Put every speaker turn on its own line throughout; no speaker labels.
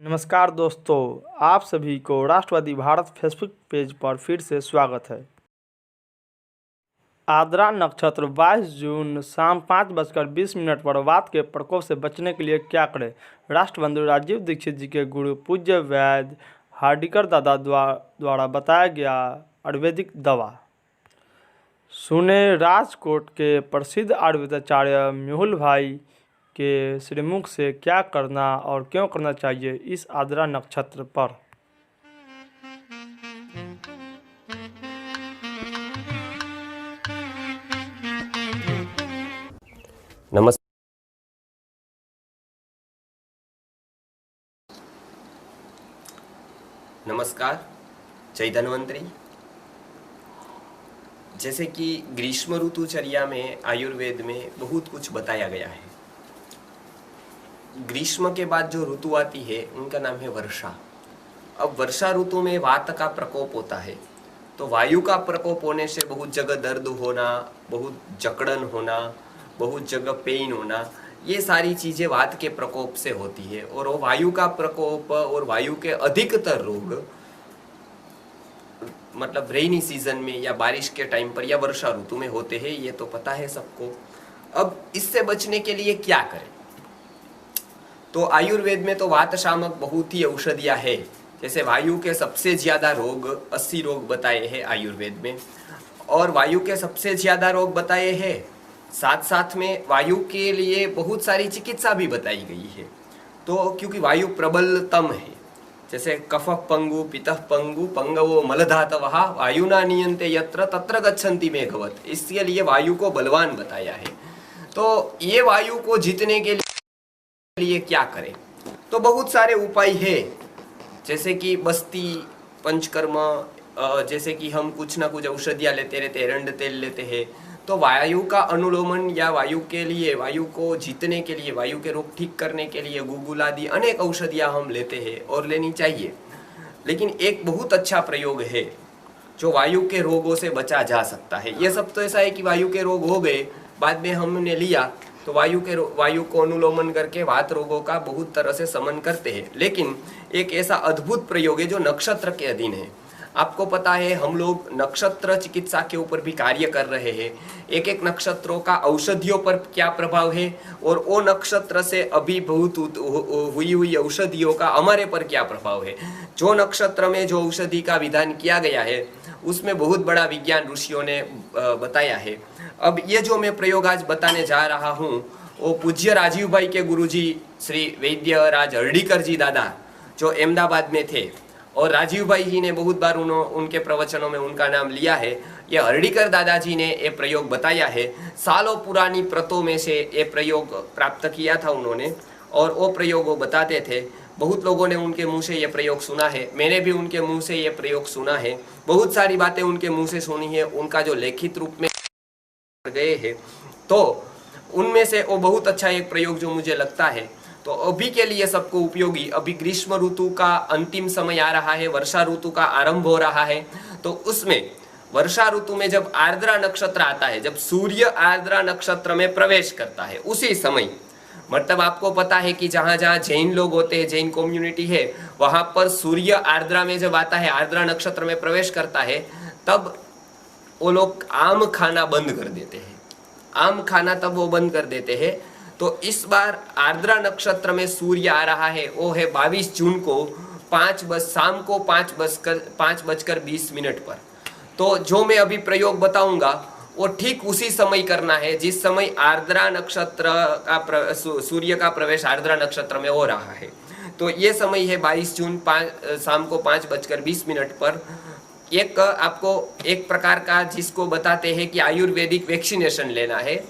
नमस्कार दोस्तों, आप सभी को राष्ट्रवादी भारत फेसबुक पेज पर फिर से स्वागत है। आर्द्रा नक्षत्र 22 जून शाम 5:20 पर वात के प्रकोप से बचने के लिए क्या करें? राष्ट्रबंधु राजीव दीक्षित जी के गुरु पूज्य वैद्य हार्डिकर दादा द्वारा बताया गया आयुर्वेदिक दवा। सुने राजकोट के प्रसिद्ध आयुर्वेदाचार्य मेहुल भाई के श्रीमुख से क्या करना और क्यों करना चाहिए इस आर्द्रा नक्षत्र पर।
नमस्कार। जय धन्वंतरी। जैसे कि ग्रीष्म ऋतुचर्या में आयुर्वेद में बहुत कुछ बताया गया है। ग्रीष्म के बाद जो ऋतु आती है उनका नाम है वर्षा। अब वर्षा ऋतु में वात का प्रकोप होता है, तो वायु का प्रकोप होने से बहुत जगह दर्द होना, बहुत जकड़न होना, बहुत जगह पेन होना, ये सारी चीजें वात के प्रकोप से होती है। और वो वायु का प्रकोप और वायु के अधिकतर रोग मतलब रेनी सीजन में या बारिश के टाइम पर या वर्षा ऋतु में होते हैं, ये तो पता है सबको। अब इससे बचने के लिए क्या करें? तो आयुर्वेद में तो वात शामक बहुत ही औषधियां है। जैसे वायु के सबसे ज्यादा रोग 80 रोग बताए हैं आयुर्वेद में, और वायु के सबसे ज्यादा रोग बताए हैं। साथ साथ में वायु के लिए बहुत सारी चिकित्सा भी बताई गई है। तो क्योंकि वायु प्रबलतम है, जैसे कफ पंगु पितः पंगु पंगवो मलधातवः वायुना नियंते यत्र तत्र गच्छन्ति मेघवत्, इसके लिए वायु को बलवान बताया है। तो ये वायु को जीतने के लिए क्या करें? तो बहुत सारे उपाय है, जैसे कि बस्ती पंचकर्म, जैसे कि हम कुछ ना कुछ औषधियां लेते रहते हैं, एरंड तेल लेते हैं। तो वायु का अनुलोमन या वायु के लिए, वायु को जीतने के लिए, वायु के रोग ठीक करने के लिए गुगुल आदि अनेक औषधियां हम लेते हैं और लेनी चाहिए। लेकिन एक बहुत अच्छा प्रयोग है जो वायु के रोगों से बचा जा सकता है। ये सब तो ऐसा है कि वायु के रोग हो गए, बाद में हमने लिया तो वायु को अनुलोमन करके वात रोगों का बहुत तरह से शमन करते हैं। लेकिन एक ऐसा अद्भुत प्रयोग है जो नक्षत्र के अधीन है। आपको पता है हम लोग नक्षत्र चिकित्सा के ऊपर भी कार्य कर रहे हैं। एक एक नक्षत्रों का औषधियों पर क्या प्रभाव है और वो नक्षत्र से अभिभूत हुई औषधियों का हमारे पर क्या प्रभाव है। जो नक्षत्र में जो औषधि का विधान किया गया है उसमें बहुत बड़ा विज्ञान ऋषियों ने बताया है। अब ये जो मैं प्रयोग आज बताने जा रहा हूँ वो पूज्य राजीव भाई के गुरुजी श्री वैद्य राज हर्डीकर जी दादा जो अहमदाबाद में थे, और राजीव भाई जी ने बहुत बार उनके प्रवचनों में उनका नाम लिया है। ये हर्डीकर दादाजी ने ये प्रयोग बताया है। सालों पुरानी प्रतों में से ये प्रयोग प्राप्त किया था उन्होंने, और वो प्रयोग वो बताते थे। बहुत लोगों ने उनके मुंह से ये प्रयोग सुना है, मैंने भी उनके मुंह से ये प्रयोग सुना है। बहुत सारी बातें उनके मुंह से सुनी है, उनका जो लिखित रूप में गए हैं, तो उनमें से वो बहुत अच्छा एक प्रयोग जो मुझे लगता है तो अभी के लिए सबको उपयोगी। अभी ग्रीष्म ऋतु का अंतिम समय आ रहा है, वर्षा ऋतु का आरंभ हो रहा है। तो उसमें वर्षा ऋतु में जब आर्द्रा नक्षत्र आता है, जब सूर्य आर्द्रा नक्षत्र में प्रवेश करता है, उसी समय मतलब आपको पता है कि जहां जहां जैन लोग होते हैं, जैन कम्युनिटी है, वहां पर सूर्य आर्द्रा में जब आता है, आर्द्रा नक्षत्र में प्रवेश करता है, तब वो लोग आम खाना बंद कर देते हैं। आम खाना तब वो बंद कर देते हैं। तो इस बार आर्द्रा नक्षत्र में सूर्य आ रहा है, वो है 22 जून को शाम को 5:20 पर। तो जो मैं अभी प्रयोग बताऊंगा वो ठीक उसी समय करना है जिस समय आर्द्रा नक्षत्र का सूर्य का प्रवेश आर्द्रा नक्षत्र में हो रहा है। तो ये समय है 22 जून शाम को 5:20 पर। एक आपको एक प्रकार का जिसको बताते हैं कि आयुर्वेदिक वैक्सीनेशन लेना है,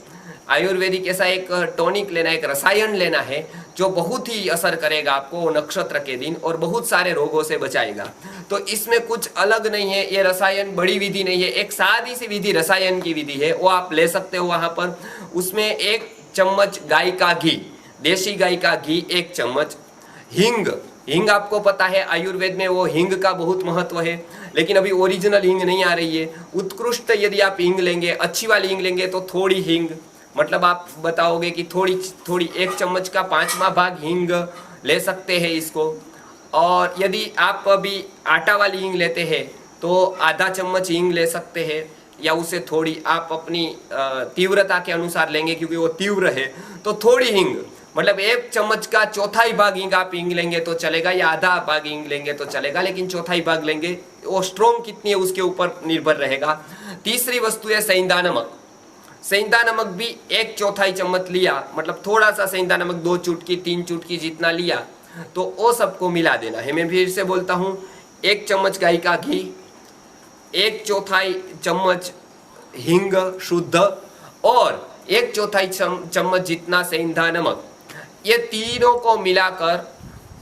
आयुर्वेदिक ऐसा एक टॉनिक लेना है, एक रसायन लेना है जो बहुत ही असर करेगा आपको नक्षत्र के दिन और बहुत सारे रोगों से बचाएगा। तो इसमें कुछ अलग नहीं है, ये रसायन बड़ी विधि नहीं है, एक सादी सी विधि रसायन की विधि है, वो आप ले सकते हो वहां पर। उसमें 1 चम्मच गाय का घी, देशी गाय का घी 1 चम्मच, हींग आपको पता है आयुर्वेद में वो हींग का बहुत महत्व है, लेकिन अभी ओरिजिनल हींग नहीं आ रही है। उत्कृष्ट यदि आप हींग लेंगे, अच्छी वाली हींग लेंगे तो थोड़ी हींग, मतलब आप बताओगे कि थोड़ी 1 चम्मच का 5वां भाग हींग ले सकते हैं इसको। और यदि आप अभी आटा वाली हींग लेते हैं तो आधा चम्मच हींग ले सकते हैं, या उसे थोड़ी आप अपनी तीव्रता के अनुसार लेंगे, क्योंकि वो तीव्र है तो थोड़ी हींग, मतलब 1 चम्मच का चौथाई भाग हींग आप हींग लेंगे तो चलेगा, या आधा भाग हींग लेंगे तो चलेगा, लेकिन चौथाई भाग लेंगे, वो स्ट्रोंग कितनी है उसके ऊपर निर्भर रहेगा। तीसरी वस्तु है सेंधा नमक। सेंधा नमक भी 1/4 चम्मच लिया, मतलब थोड़ा सा सेंधा नमक, 2 चुटकी 3 चुटकी जितना लिया, तो वो सबको मिला देना है। मैं फिर से बोलता हूँ, 1 चम्मच गाय का घी, 1/4 चम्मच हींग शुद्ध, और 1/4 चम्मच जितना सेंधा नमक, ये तीनों को मिलाकर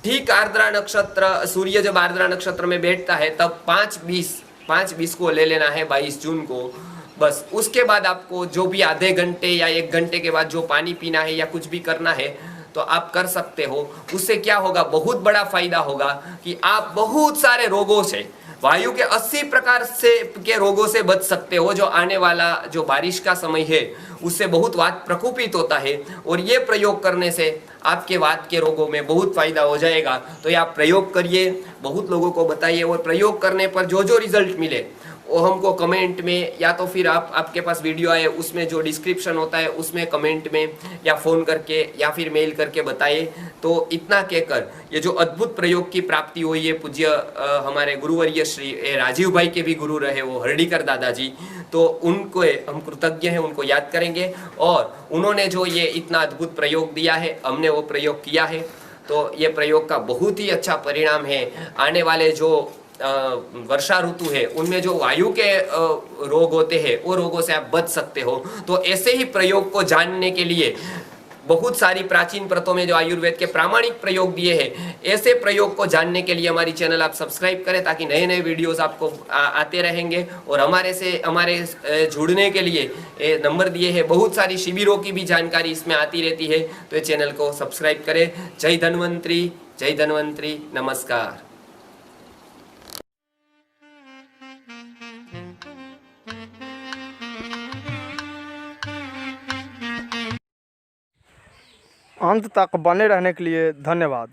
ठीक आर्द्रा नक्षत्र, सूर्य जब आर्द्रा नक्षत्र में बैठता है तब 5:20 को ले लेना है, 22 जून को। बस उसके बाद आपको जो भी आधे घंटे या 1 घंटे के बाद जो पानी पीना है या कुछ भी करना है तो आप कर सकते हो। उससे क्या होगा, बहुत बड़ा फायदा होगा कि आप बहुत सारे रोगों से, वायु के 80 प्रकार से के रोगों से बच सकते हो। जो आने वाला जो बारिश का समय है उससे बहुत वात प्रकोपित होता है, और ये प्रयोग करने से आपके वात के रोगों में बहुत फायदा हो जाएगा। तो ये आप प्रयोग करिए, बहुत लोगों को बताइए, और प्रयोग करने पर जो जो रिजल्ट मिले वो हमको कमेंट में, या तो फिर आपके पास वीडियो आए उसमें जो डिस्क्रिप्शन होता है उसमें कमेंट में, या फ़ोन करके या फिर मेल करके बताइए। तो इतना कहकर ये जो अद्भुत प्रयोग की प्राप्ति हुई है, पूज्य हमारे गुरुवर्य श्री राजीव भाई के भी गुरु रहे वो हर्डीकर दादाजी, तो उनको हम कृतज्ञ हैं, उनको याद करेंगे। और उन्होंने जो ये इतना अद्भुत प्रयोग दिया है, हमने वो प्रयोग किया है, तो ये प्रयोग का बहुत ही अच्छा परिणाम है। आने वाले जो वर्षा ऋतु है उनमें जो वायु के रोग होते हैं वो रोगों से आप बच सकते हो। तो ऐसे ही प्रयोग को जानने के लिए बहुत सारी प्राचीन प्रथाओं में जो आयुर्वेद के प्रामाणिक प्रयोग दिए हैं, ऐसे प्रयोग को जानने के लिए हमारी चैनल आप सब्सक्राइब करें, ताकि नए नए वीडियोस आपको आते रहेंगे। और हमारे जुड़ने के लिए नंबर दिए हैं, बहुत सारी शिविरों की भी जानकारी इसमें आती रहती है, तो ये चैनल को सब्सक्राइब करें। जय धन्वंतरी, जय धन्वंतरी, नमस्कार।
अंत तक बने रहने के लिए धन्यवाद।